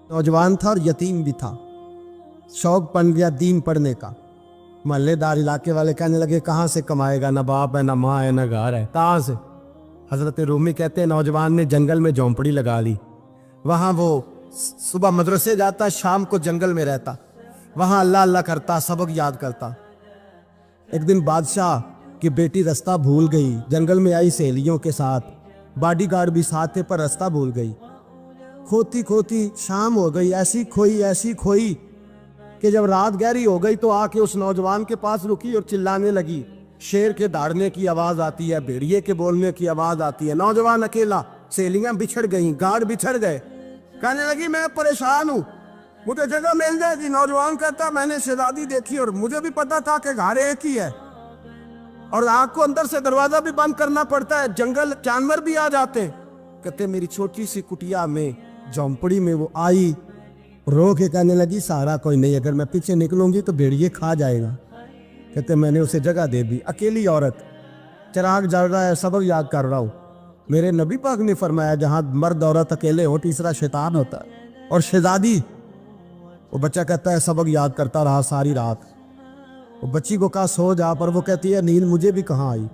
नौजवान था और यतीम भी था। शौक बन गया दीन पढ़ने का। महल्लेदार इलाके वाले कहने लगे कहाँ से कमाएगा, ना बाप है, ना माँ है, ना घर है, कहाँ से। हजरत रूमी कहते हैं नौजवान ने जंगल में झोंपड़ी लगा ली। वहाँ वो सुबह मदरसे जाता, शाम को जंगल में रहता, वहाँ अल्लाह अल्लाह करता, सबक याद करता। एक दिन बादशाह की बेटी रास्ता भूल गई, जंगल में आई सहेलियों के साथ, बॉडीगार्ड भी साथ थे पर रास्ता भूल गई। खोती खोती शाम हो गई, ऐसी खोई कि जब रात गहरी हो गई तो आके उस नौजवान के पास रुकी और चिल्लाने लगी। शेर के दहाड़ने की आवाज आती है, भेड़िए के बोलने की आवाज आती है। नौजवान अकेला, सहेलियां बिछड़ गई, गार्ड बिछड़ गए। कहने लगी मैं परेशान हूँ, मुझे जगह मिल जाएगी। नौजवान कहता मैंने शहजादी देखी और मुझे भी पता था कि घर एक ही है और आग को अंदर से दरवाजा भी बंद करना पड़ता है, जंगल जानवर भी आ जाते। कहते मेरी छोटी सी कुटिया में, झोंपड़ी में वो आई, रो के कहने लगी सहारा कोई नहीं, अगर मैं पीछे निकलूंगी तो भेड़िए खा जाएगा। कहते मैंने उसे जगह दे दी। अकेली औरत, चिराग जल रहा है, सबक याद कर रहा हूँ। मेरे नबी पाक ने फरमाया जहाँ मर्द औरत अकेले हो तीसरा शैतान होता है। और शहजादी, वो बच्चा कहता है सबक याद करता रहा सारी रात। वो बच्ची को कहा सो जा, पर वो कहती है नींद मुझे भी कहाँ आई।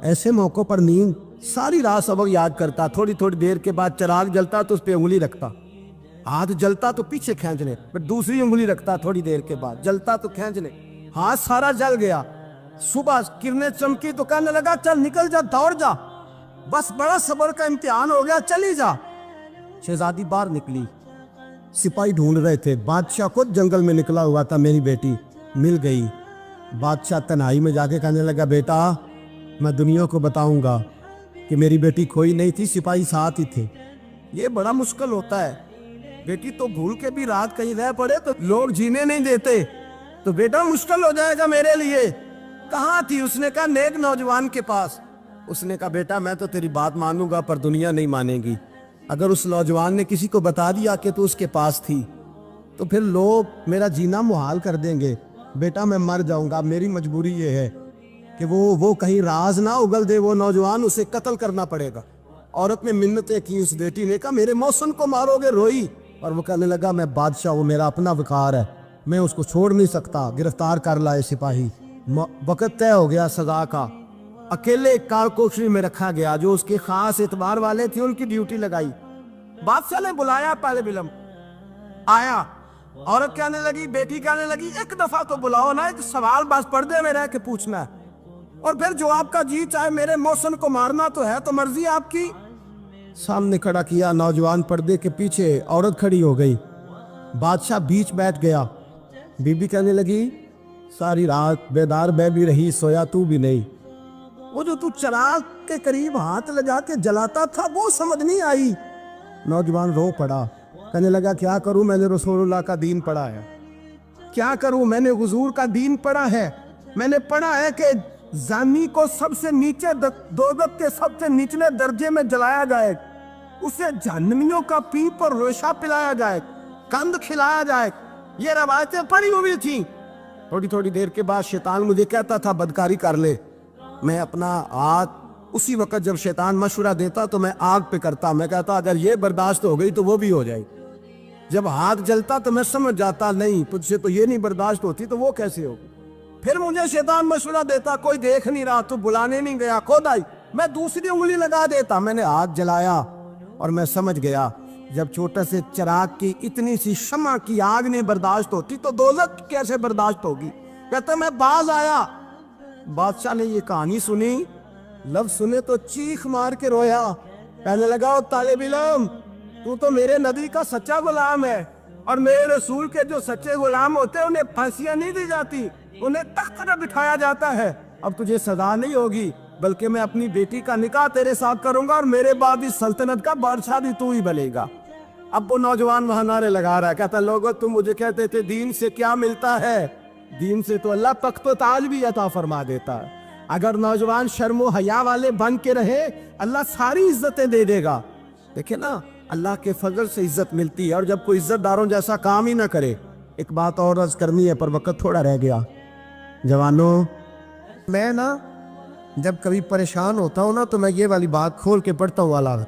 ऐसे मौक़ों पर नींद, सारी रात सबक याद करता। थोड़ी थोड़ी देर के बाद चिराग जलता तो उस पर उंगली रखता, हाथ जलता तो पीछे खींचने, फिर दूसरी उंगली रखता, थोड़ी देर के बाद जलता तो खींचने, हाथ सारा जल गया। सुबह किरणें चमकी तो कहने लगा चल निकल जा, दौड़ जा, बस बड़ा सब्र का इम्तिहान हो गया, चली जा। शहजादी बाहर निकली, सिपाही ढूंढ रहे थे। बादशाह खुद जंगल में निकला हुआ था, मेरी बेटी मिल गई। बादशाह तन्हाई में जाके कहने लगा बेटा मैं दुनिया को बताऊंगा कि मेरी बेटी खोई नहीं थी, सिपाही साथ ही थे। ये बड़ा मुश्किल होता है, बेटी तो भूल के भी रात कहीं रह पड़े तो लोग जीने नहीं देते, तो बेटा मुश्किल हो जाएगा मेरे लिए। कहाँ थी? उसने कहा नेक नौजवान के पास। उसने कहा बेटा मैं तो तेरी बात मानूंगा पर दुनिया नहीं मानेगी। अगर उस नौजवान ने किसी को बता दिया कि तू उसके पास थी तो फिर लोग मेरा जीना मुहाल कर देंगे। बेटा मैं मर जाऊंगा, मेरी मजबूरी ये है कि वो कहीं राज ना उगल दे वो नौजवान, उसे कत्ल करना पड़ेगा। औरत ने मिन्नतें की, उस बेटी ने कहा मेरे मौसम को मारोगे, रोई। और वो कहने लगा मैं बादशाह हूँ, मेरा अपना विकार है, मैं उसको छोड़ नहीं सकता। गिरफ्तार कर लाए सिपाही। वक़्त तय हो गया सजा का। अकेले कारकोठरी में रखा गया, जो उसके खास एतबार वाले थे उनकी ड्यूटी लगाई। बादशाह ने बुलाया, पहले बिलम आया। औरत कहने लगी, बेटी कहने लगी एक दफा तो बुलाओ ना, एक सवाल बस पर्दे में रह के पूछना है और फिर जो आपका जी चाहे, मेरे मौसम को मारना तो है, तो मर्जी आपकी। सामने खड़ा किया, नौजवान पर्दे के पीछे, औरत खड़ी हो गई। बादशाह बीच बैठ गया। बीबी कहने लगी सारी रात बेदार मैं भी रही, सोया तू भी नहीं। वो जो तू चिराग के करीब हाथ लगा के जलाता था वो समझ नहीं आई। नौजवान रो पड़ा, कहने लगा क्या करूं, मैंने रसूलुल्लाह का दीन पढ़ा है, क्या करूं, मैंने हुजूर का दीन पढ़ा है। मैंने पढ़ा है कि जानी को सबसे नीचे दोज़ख के सबसे निचले दर्जे में जलाया जाए, उसे जहन्नमियों का पीप और रेशा पिलाया जाए, कंद खिलाया जाए। ये रवायतें पड़ी हुई थी। थोड़ी थोड़ी देर के बाद शैतान मुझे कहता था बदकारी कर ले। मैं अपना हाथ उसी वक्त जब शैतान मशवरा देता तो मैं आग पे करता। मैं कहता अगर ये बर्दाश्त हो गई तो वो भी हो जाएगी। जब हाथ जलता तो मैं समझ जाता नहीं तुझसे तो ये नहीं बर्दाश्त होती तो वो कैसे होगी। फिर मुझे शैतान मशवरा देता कोई देख नहीं रहा, तू बुलाने नहीं गया, खुद आई, मैं दूसरी उंगली लगा देता। मैंने हाथ जलाया और मैं समझ गया जब छोटे से चिराग की इतनी सी शमा की आग नहीं बर्दाश्त होती तो दोज़ख कैसे बर्दाश्त होगी। कहता मैं बाज आया। बादशाह ने ये कहानी सुनी, लफ्ज सुने तो चीख मार के रोया। कहने लगा तालिब इल्म, तू तो मेरे नबी का सच्चा गुलाम है और मेरे रसूल के जो सच्चे गुलाम होते हैं उन्हें फांसियां नहीं दी जाती, उन्हें तख्त पर बिठाया जाता है। अब तुझे सजा नहीं होगी बल्कि मैं अपनी बेटी का निकाह तेरे साथ करूंगा और मेरे बाद इस सल्तनत का बादशाह भी तू ही बनेगा। अब वो नौजवान वहां नारे लगा रहा है, कहता लोगों तुम मुझे कहते थे दीन से क्या मिलता है, दीन से तो अल्लाह तख्त ताज भी अता फरमा देता है। अगर नौजवान शर्मो हया वाले बन के रहे अल्लाह सारी इज्जतें दे देगा। देखे ना अल्लाह के फजल से इज्जत मिलती है और जब कोई इज्जतदारों जैसा काम ही ना करे। एक बात और अर्ज करनी है पर वक्त थोड़ा रह गया। जवानों, मैं ना जब कभी परेशान होता हूँ ना तो मैं ये वाली बात खोल के पढ़ता हूँ वाला।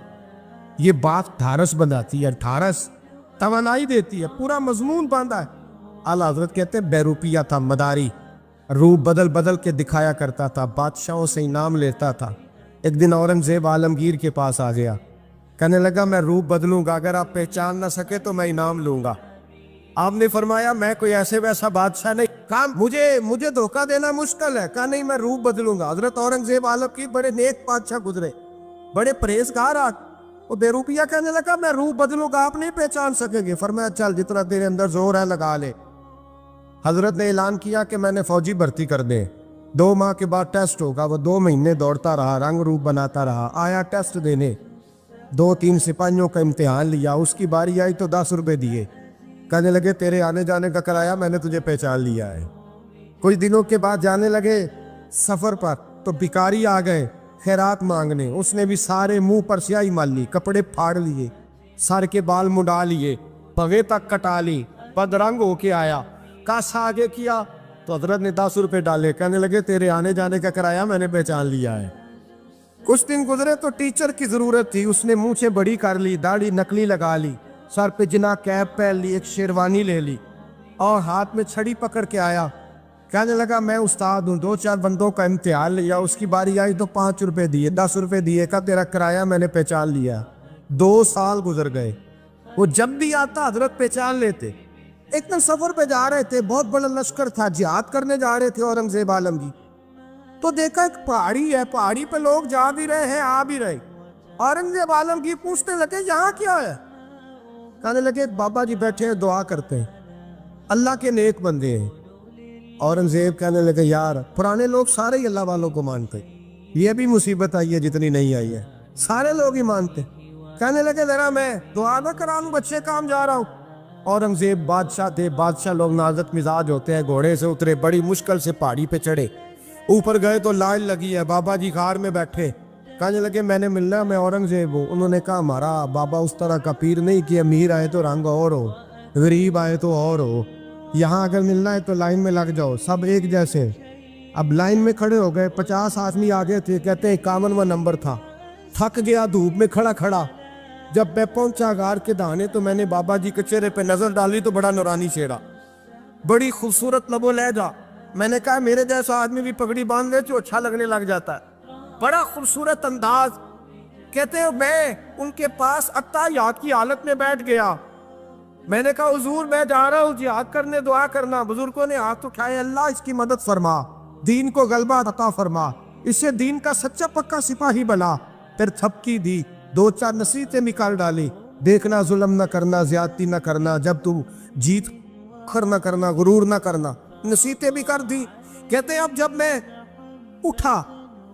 ये बात ढारस बनाती है, ढारस توانائی دیتی ہے, پورا مضمون باندھا ہے. اعلیٰ حضرت کہتے ہیں بہروپیہ تھا, مداری, روپ بدل بدل کے دکھایا کرتا تھا, بادشاہوں سے انعام لیتا تھا. ایک دن اورنگزیب عالمگیر کے پاس آ گیا, کہنے لگا میں روپ بدلوں گا, اگر آپ پہچان نہ سکے تو میں انعام لوں گا. آپ نے فرمایا میں کوئی ایسے ویسا بادشاہ نہیں. کہا مجھے دھوکہ دینا مشکل ہے. کہا نہیں, میں روپ بدلوں گا. حضرت اورنگزیب عالمگیر بڑے نیک بادشاہ گزرے, بڑے پرہیزگار. وہ بہروپیہ کہنے لگا میں روپ بدلوں گا, آپ نہیں پہچان سکیں گے. فرمایا چل جتنا تیرے اندر زور ہے لگا لے. حضرت نے اعلان کیا کہ میں نے فوجی بھرتی کر دیں, 2 ماہ کے بعد ٹیسٹ ہوگا. وہ 2 مہینے دوڑتا رہا, رنگ روپ بناتا رہا, آیا ٹیسٹ دینے. 2-3 سپاہیوں کا امتحان لیا, اس کی باری آئی تو 10 روپے دیے. کہنے لگے تیرے آنے جانے کا کرایہ میں نے تجھے پہچان لیا ہے. کچھ دنوں کے بعد جانے لگے سفر پر, تو بھکاری آ گئے خیرات مانگنے. اس نے بھی سارے منہ پر سیاہی مال لی, کپڑے پھاڑ لیے, سر کے بال مڈا لیے, پگے تک کٹا لی, بدرنگ ہو کے آیا. کاسا آگے کیا تو حضرت نے 10 روپے ڈالے. کہنے لگے تیرے آنے جانے کا کرایہ میں نے پہچان لیا ہے. کچھ دن گزرے تو ٹیچر کی ضرورت تھی. اس نے مونچھیں بڑی کر لی, داڑھی نکلی لگا لی, سر پہ جنا کیپ پہن لی, ایک شیروانی لے لی اور ہاتھ میں چھڑی پکڑ کے آیا. کہنے لگا میں استاد ہوں, 2-4 بندوں کا امتحان لیا, اس کی باری آئی تو 5 روپے دیے, 10 روپے دیے. کا تیرا کرایہ میں نے پہچان لیا. 2 سال گزر گئے. وہ جب بھی آتا حضرت پہچان لیتے. ایک دن سفر پہ جا رہے تھے, بہت بڑا لشکر تھا, جہاد کرنے جا رہے تھے اورنگزیب عالمگیر. تو دیکھا ایک پہاڑی ہے, پہاڑی پہ لوگ جا بھی رہے ہیں آ بھی رہے. اورنگزیب عالمگیر پوچھنے لگے یہاں کیا ہے؟ کہنے لگے بابا جی بیٹھے ہیں دعا کرتے ہیں, اللہ کے نیک بندے ہیں. اورنگزیب کہنے لگے یار پرانے لوگ سارے ہی اللہ والوں کو مانتے, یہ بھی مصیبت آئی ہے جتنی نہیں آئی ہے, سارے لوگ ہی مانتے. کہنے لگے ذرا میں دعا نہ کرا لوں, بچے کام جا رہا ہوں. اورنگزیب بادشاہ تھے, بادشاہ لوگ نازک مزاج ہوتے ہیں. گھوڑے سے اترے, بڑی مشکل سے پہاڑی پہ چڑھے, اوپر گئے تو لائن لگی ہے, بابا جی غار میں بیٹھے. کہنے لگے میں نے ملنا, میں اورنگزیب ہوں. انہوں نے کہا ہمارا بابا اس طرح کا پیر نہیں کہ امیر آئے تو رنگ اور ہو, غریب آئے تو اور ہو. یہاں اگر ملنا ہے تو لائن میں لگ جاؤ, سب ایک جیسے. اب لائن میں کھڑے ہو گئے, 50 آدمی آگے تھے. کہتے ہیں 51واں نمبر تھا. تھک گیا دھوپ میں کھڑا کھڑا. جب میں پہنچا غار کے دہانے تو میں نے بابا جی کے چہرے پہ نظر ڈالی تو بڑا نورانی چہرہ, بڑی خوبصورت لب و لہجہ. میں نے کہا میرے جیسا آدمی بھی پگڑی باندھ لے تو اچھا لگنے لگ جاتا ہے, بڑا خوبصورت انداز. کہتے ہیں میں ان کے پاس اتحیات کی حالت میں بیٹھ گیا. میں نے کہا حضور میں جا رہا ہوں جہاد کرنے, دعا کرنا. بزرگوں نے ہاتھ اٹھائے, اللہ اس کی مدد فرما, دین کو غلبہ عطا فرما, اسے دین کا سچا پکا سپاہی بنا. پھر تھپکی دی, 2-4 نصیحتیں نکال ڈالی. دیکھنا ظلم نہ کرنا, زیادتی نہ کرنا, جب تو جیت کر نہ کرنا, غرور نہ کرنا. نصیحتیں بھی کر دی. کہتے ہیں اب جب میں اٹھا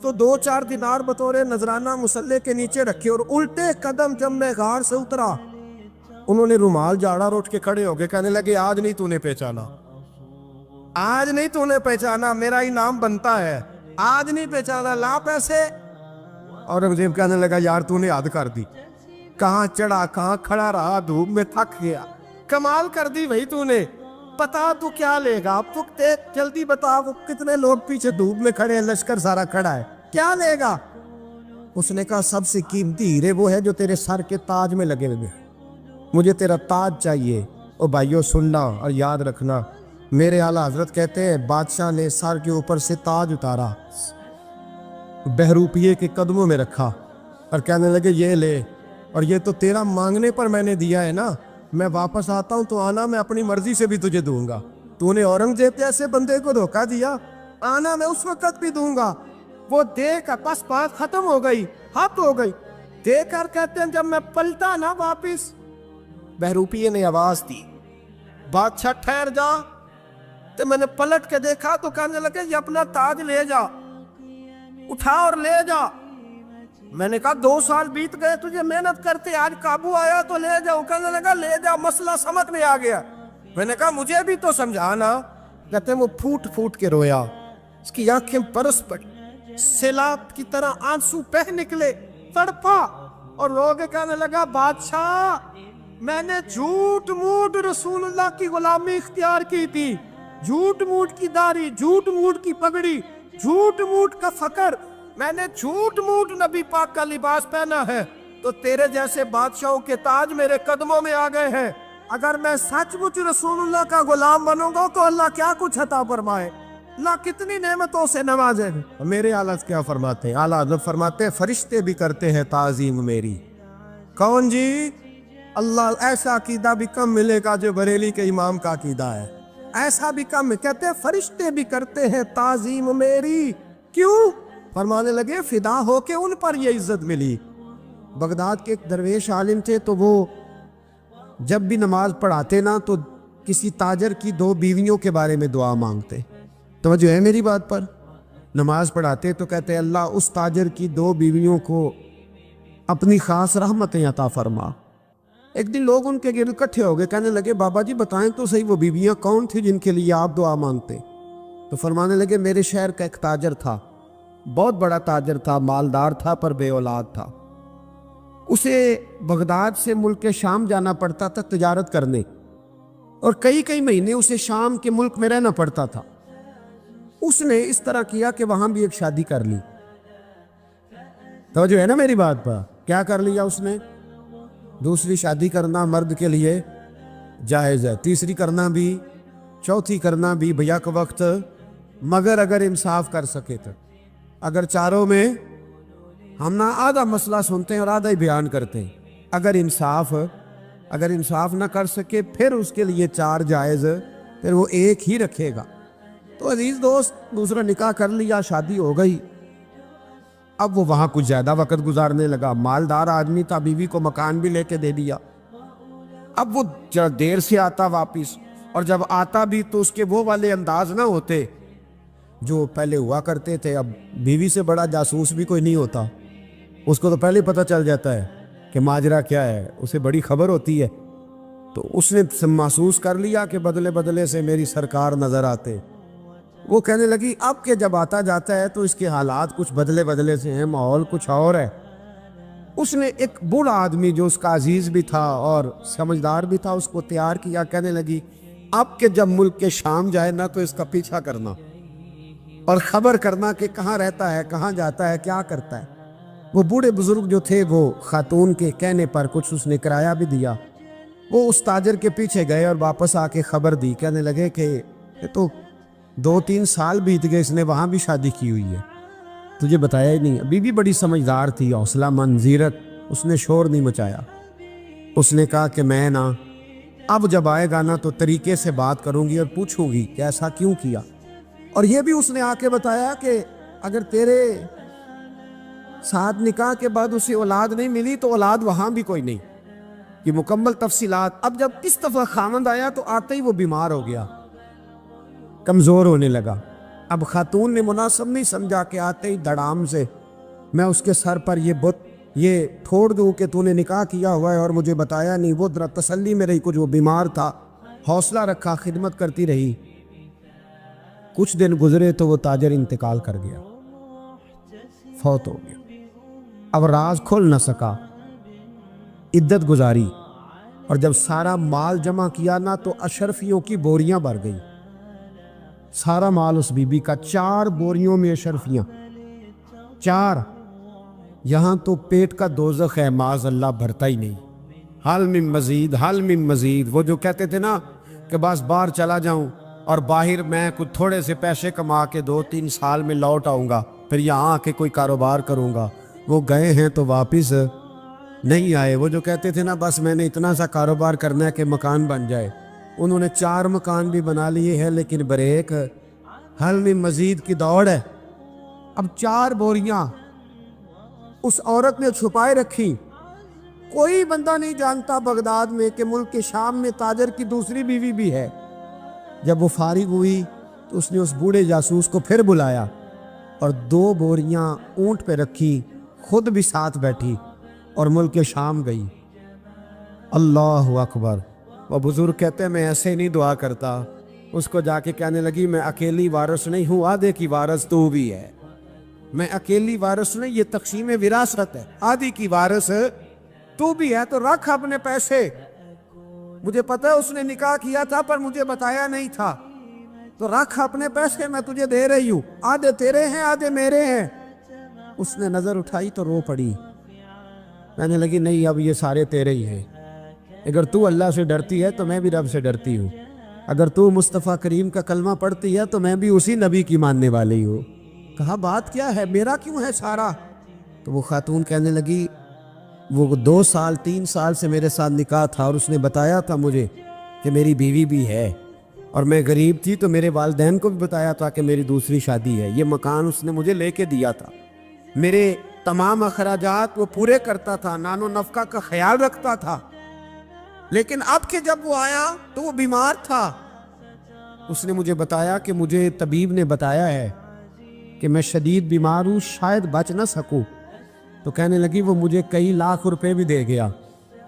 تو 2-4 دینار بطور نذرانہ مسلح کے نیچے رکھے, اور الٹے قدم جب میں غار سے اترا انہوں نے رومال جاڑا روٹ کے کھڑے ہو گئے. کہنے لگے آج نہیں تو نے پہچانا, آج نہیں تو نے پہچانا, میرا انعام بنتا ہے, آج نہیں پہچانا, لا پیسے. اورنگزیب کہنے لگا یار تو نے حد کر دی, کہاں چڑھا کہاں کھڑا رہا, دھوپ میں تھک گیا, کمال کر دی بھائی تو نے. پتا تو کیا لے گا, اب تو جلدی بتا, وہ کتنے لوگ پیچھے دھوپ میں کھڑے ہیں, لشکر سارا کھڑا ہے, کیا لے گا؟ اس نے کہا سب سے قیمتی ہیرے وہ ہے جو تیرے سر کے تاج میں لگے ہوئے, مجھے تیرا تاج چاہیے. او بھائیو سننا اور یاد رکھنا, میرے اعلیٰ حضرت کہتے ہیں بادشاہ نے سر کے اوپر سے تاج اتارا, بہروپیے کے قدموں میں رکھا اور کہنے لگے یہ لے, اور یہ تو تیرا مانگنے پر میں نے دیا ہے نا, میں واپس آتا ہوں تو آنا میں اپنی مرضی سے بھی تجھے دوں گا. تو نے اورنگزیب جیسے بندے کو دھوکہ دیا, آنا میں اس وقت بھی دوں گا. وہ دے کر بس بات ختم ہو گئی, حد ہو گئی. دے کر کہتے ہیں جب میں پلٹا نا واپس, بہروپیے نے آواز دی بادشاہ ٹھہر جا. تو میں نے پلٹ کے دیکھا تو کہنے لگے یہ اپنا تاج لے جا, اٹھا اور لے جا. میں نے کہا 2 سال بیت گئے تجھے محنت کرتے, آج قابو آیا تو لے جاؤ. کہنے لگا لے جا, مسئلہ سمجھ میں آ گیا. میں نے کہا مجھے بھی تو سمجھانا. کہتے ہیں وہ پھوٹ پھوٹ کے رویا, اس کی آنکھیں برس پڑی, سیلاب کی طرح آنسو بہہ نکلے, تڑپا اور رو کے کہنے لگا بادشاہ میں نے جھوٹ موٹ رسول اللہ کی غلامی اختیار کی تھی, جھوٹ موٹ کی داڑھی, جھوٹ موٹ کی پگڑی, جھوٹ موٹ کا فقر, میں نے جھوٹ موٹ نبی پاک کا لباس پہنا ہے, تو تیرے جیسے بادشاہوں کے تاج میرے قدموں میں آ گئے ہیں. अगर मैं सचमुच रसूलुल्लाह का गुलाम बनूंगा तो अल्लाह क्या कुछ अता फरमाए, अल्लाह कितनी नेमतों से नवाजेगा। मेरे आला क्या फरमाते हैं, आला हज़रत फरमाते हैं फरिश्ते भी करते हैं ताज़ीम मेरी। कौन जी? अल्लाह। ऐसा अकीदा भी कम मिलेगा जो बरेली के इमाम का अकीदा है, ऐसा भी कम। कहते हैं फरिश्ते भी करते हैं ताज़ीम मेरी। क्यों? फरमाने लगे फिदा हो के उन पर ये इज्जत मिली। बगदाद के एक दरवेश आलिम थे, तो वो जब भी नमाज पढ़ाते ना तो किसी ताजर की 2 बीवियों के बारे में दुआ मांगते। तवज्जो है मेरी बात पर? नमाज पढ़ाते तो कहते अल्लाह उस ताजर की 2 बीवियों को अपनी खास रहमतें अता फरमा। एक दिन लोग उनके गिर्द इकट्ठे हो गए, कहने लगे बाबा जी बताएं तो सही वो बीवियां कौन थी जिनके लिए आप दुआ मांगते? तो फरमाने लगे मेरे शहर का एक ताजर था, बहुत बड़ा ताजर था, मालदार था पर बे औलाद था। उसे बगदाद से मुल्क शाम जाना पड़ता था तिजारत करने, और कई कई महीने उसे शाम के मुल्क में रहना पड़ता था। उसने इस तरह किया कि वहां भी एक शादी कर ली। तो जो है ना मेरी बात पर, क्या कर लिया उसने? दूसरी शादी करना मर्द के लिए जायज़ है, तीसरी करना भी, चौथी करना भी भैया के वक्त, मगर अगर इंसाफ कर सके तो। अगर चारों में हम ना आधा मसला सुनते हैं और आधा ही बयान करते हैं, अगर इंसाफ ना कर सके फिर उसके लिए 4 जायज़, फिर वो एक ही रखेगा। तो अजीज दोस्त, दूसरा निकाह कर लिया, शादी हो गई। अब वो वहाँ कुछ ज़्यादा वक्त गुजारने लगा, मालदार आदमी था, बीवी को मकान भी लेके दे दिया। अब वो देर से आता वापिस, और जब आता भी तो उसके वो वाले अंदाज ना होते जो पहले हुआ करते थे। अब बीवी से बड़ा जासूस भी कोई नहीं होता, उसको तो पहले पता चल जाता है कि माजरा क्या है, उसे बड़ी खबर होती है। तो उसने महसूस कर लिया कि बदले बदले से मेरी सरकार नज़र आते। वो कहने लगी अब के जब आता जाता है तो इसके हालात कुछ बदले बदले से हैं, माहौल कुछ और है। उसने एक बूढ़ा आदमी जो उसका अजीज भी था और समझदार भी था उसको तैयार किया। कहने लगी अब के जब मुल्क के शाम जाए ना तो इसका पीछा करना और ख़बर करना कि कहाँ रहता है, कहाँ जाता है, क्या करता है। वो बूढ़े बुजुर्ग जो थे वो खातून के कहने पर कुछ उसने किराया भी दिया। वो उस ताजर के पीछे गए और वापस आके खबर दी। कहने लगे कि ये तो 2-3 साल बीत गए, इसने वहाँ भी शादी की हुई है, तुझे बताया ही नहीं। बीवी बड़ी समझदार थी, हौसला मंद, जीरक, उसने शोर नहीं मचाया। उसने कहा कि मैं ना अब जब आएगा ना तो तरीके से बात करूंगी और पूछूंगी कि ऐसा क्यों किया। और ये भी उसने आके बताया कि अगर तेरे साथ निकाह के बाद उसे औलाद नहीं मिली तो औलाद वहाँ भी कोई नहीं, ये मुकम्मल तफसीलात। अब जब इस दफ़ा खामद आया तो आते ही वो बीमार हो गया, कमज़ोर होने लगा। अब खातून ने मुनासिब नहीं समझा कि आते ही धड़ाम से मैं उसके सर पर ये ठोड़ दूँ कि तूने निकाह किया हुआ है और मुझे बताया नहीं। वो जरा तसल्ली में रही, कुछ वो बीमार था, हौसला रखा, खिदमत करती रही। कुछ दिन गुजरे तो वो ताजर इंतकाल कर गया, फौत हो गया। अब राज खुल न सका, इद्दत गुजारी, और जब सारा माल जमा किया ना तो अशरफियों की बोरियां भर गई। सारा माल उस बीबी का, 4 बोरियों में अशरफियां, 4। यहाँ तो पेट का दोज़ख है, माज़ अल्लाह भरता ही नहीं। हाल में मज़ीद, हाल में मज़ीद। वो जो कहते थे ना कि बस बाहर चला जाऊं और बाहर मैं कुछ थोड़े से पैसे कमा के 2-3 साल में लौट आऊँगा, फिर यहाँ आके कोई कारोबार करूँगा, वो गए हैं तो वापस नहीं आए। वो जो कहते थे ना बस मैंने इतना सा कारोबार करना है कि मकान बन जाए, उन्होंने 4 मकान भी बना लिए हैं, लेकिन ब्रेक हल में मज़ीद की दौड़ है। अब 4 बोरियां उस औरत ने छुपाए रखी। कोई बंदा नहीं जानता बगदाद में कि मुल्क के शाम में ताजर की दूसरी बीवी भी है। जब वो फारिग हुई तो उसने उस बूढ़े जासूस को फिर बुलाया और 2 बोरियां ऊंट पे रखी, खुद भी साथ बैठी और मुल्क के शाम गई। अल्लाह अकबर। वो बुजुर्ग कहते हैं मैं ऐसे नहीं दुआ करता। उसको जाके कहने लगी मैं अकेली वारिस नहीं हूँ, आधे की वारिस तू भी है। मैं अकेली वारिस नहीं, ये तक़सीम विरासत है, आधी की वारिस तू भी है। तो रख अपने पैसे, मुझे पता है उसने निकाह किया था पर मुझे बताया नहीं था, तो रख अपने पैसे, मैं तुझे दे रही हूँ, आधे तेरे हैं आधे मेरे हैं। उसने नजर उठाई तो रो पड़ी, कहने लगी नहीं अब ये सारे तेरे ही हैं। अगर तू अल्लाह से डरती है तो मैं भी रब से डरती हूँ, अगर तू मुस्तफ़ा करीम का कलमा पढ़ती है तो मैं भी उसी नबी की मानने वाली हूँ। कहा बात क्या है, मेरा क्यों है सारा? तो वो खातून कहने लगी, वो 2 साल 3 साल से मेरे साथ निकाह था और उसने बताया था मुझे कि मेरी बीवी भी है, और मैं गरीब थी तो मेरे वालिदैन को भी बताया था कि मेरी दूसरी शादी है। ये मकान उसने मुझे लेके दिया था, मेरे तमाम अखराजात वो पूरे करता था, नानो नफका का ख्याल रखता था। लेकिन अब के जब वो आया तो वो बीमार था। उसने मुझे बताया कि मुझे तबीब ने बताया है कि मैं शदीद बीमार हूँ, शायद बच ना सकूँ। तो कहने लगी वो मुझे कई लाख रुपए भी दे गया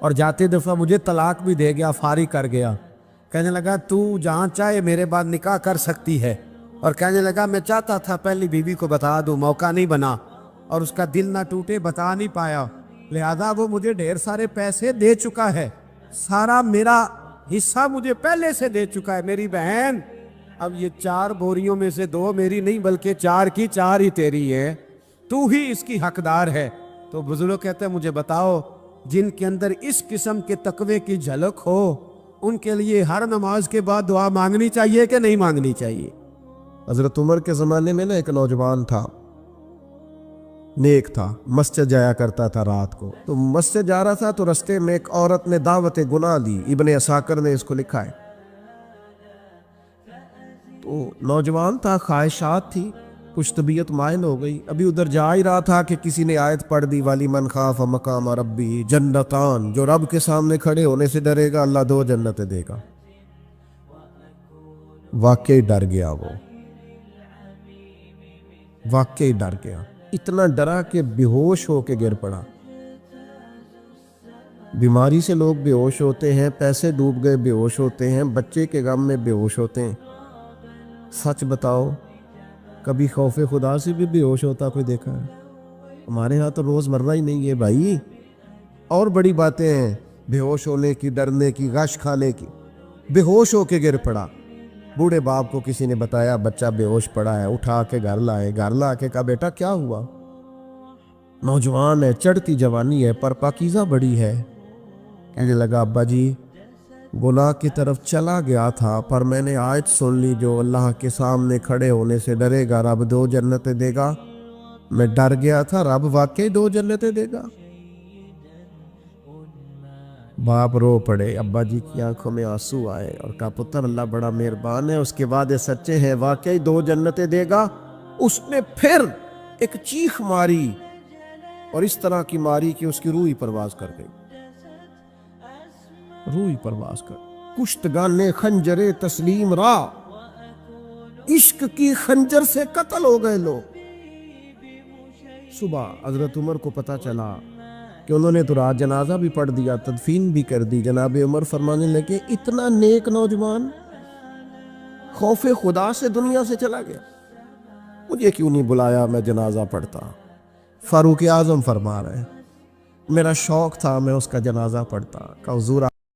और जाते दफ़ा मुझे तलाक भी दे गया, फारिग कर गया। कहने लगा तू जहाँ चाहे मेरे बाद निकाह कर सकती है। और कहने लगा मैं चाहता था पहली बीवी को बता दूँ, मौका नहीं बना और उसका दिल ना टूटे, बता नहीं पाया, लिहाजा वो मुझे ढेर सारे पैसे दे चुका है, सारा मेरा हिस्सा मुझे पहले से दे चुका है। मेरी बहन, अब ये 4 बोरियों में से 2 मेरी नहीं बल्कि 4 की 4 ही तेरी है, तू ही इसकी हकदार है। तो बुजुर्ग कहते हैं मुझे बताओ, जिनके अंदर इस किस्म के तकवे की झलक हो उनके लिए हर नमाज के बाद दुआ मांगनी चाहिए कि नहीं मांगनी चाहिए? हजरत उमर के ज़माने में ना एक नौजवान था, नेक था, मस्जिद जाया करता था रात को। तो मस्जिद जा रहा था तो रास्ते में एक औरत ने दावत गुनाह दी, इब्ने असाकर ने इसको लिखा है। तो नौजवान था, ख्वाहिशात थी, कुछ तबीयत माइल हो गई। अभी उधर जा ही रहा था कि किसी ने आयत पढ़ दी, वाली मन खाफ मकाम रब्बी जन्नतान, जो रब के सामने खड़े होने से डरेगा अल्लाह 2 जन्नतें देगा। वाकई डर गया, वो वाकई डर गया, इतना डरा कि बेहोश होके गिर पड़ा। बीमारी से लोग बेहोश होते हैं, पैसे डूब गए बेहोश होते हैं, बच्चे के गम में बेहोश होते हैं। सच बताओ, कभी खौफ खुदा से भी बेहोश होता कोई देखा है? हमारे यहाँ तो रोज़मर्रा ही नहीं है भाई। और बड़ी बातें हैं बेहोश होने की, डरने की, गश खाने की। बेहोश होके गिर पड़ा, बूढ़े बाप को किसी ने बताया बच्चा बेहोश पड़ा है, उठा के घर लाए, घर ला के कहा बेटा क्या हुआ? नौजवान है, चढ़ती जवानी है, पर पाकीज़ा बड़ी है। कहने लगा अब्बा जी, गुनाह की तरफ चला गया था, पर मैंने आयत सुन ली, जो अल्लाह के सामने खड़े होने से डरेगा रब 2 जन्नतें देगा। मैं डर गया था, रब वाकई 2 जन्नतें देगा। बाप रो पड़े, अब्बा जी की आंखों में आंसू आए और कहा पुत्र अल्लाह बड़ा मेहरबान है, उसके वादे सच्चे हैं, वाकई 2 जन्नतें देगा। उसने फिर एक चीख मारी और इस तरह की मारी कि उसकी रूह ही परवाज कर गई, रूह ही परवाज कर। कुश्तगाने खंजरे तस्लीम रा, इश्क की खंजर से कत्ल हो गए लोग। सुबह हजरत उमर को पता चला कि उन्होंने तो रात जनाजा भी पढ़ दिया, तदफीन भी कर दी। जनाब उमर फरमाने लगे इतना नेक नौजवान खौफे खुदा से दुनिया से चला गया, मुझे क्यों नहीं बुलाया, मैं जनाजा पढ़ता। फारूक आजम फरमा रहे, मेरा शौक था मैं उसका जनाजा पढ़ता। का हुजूर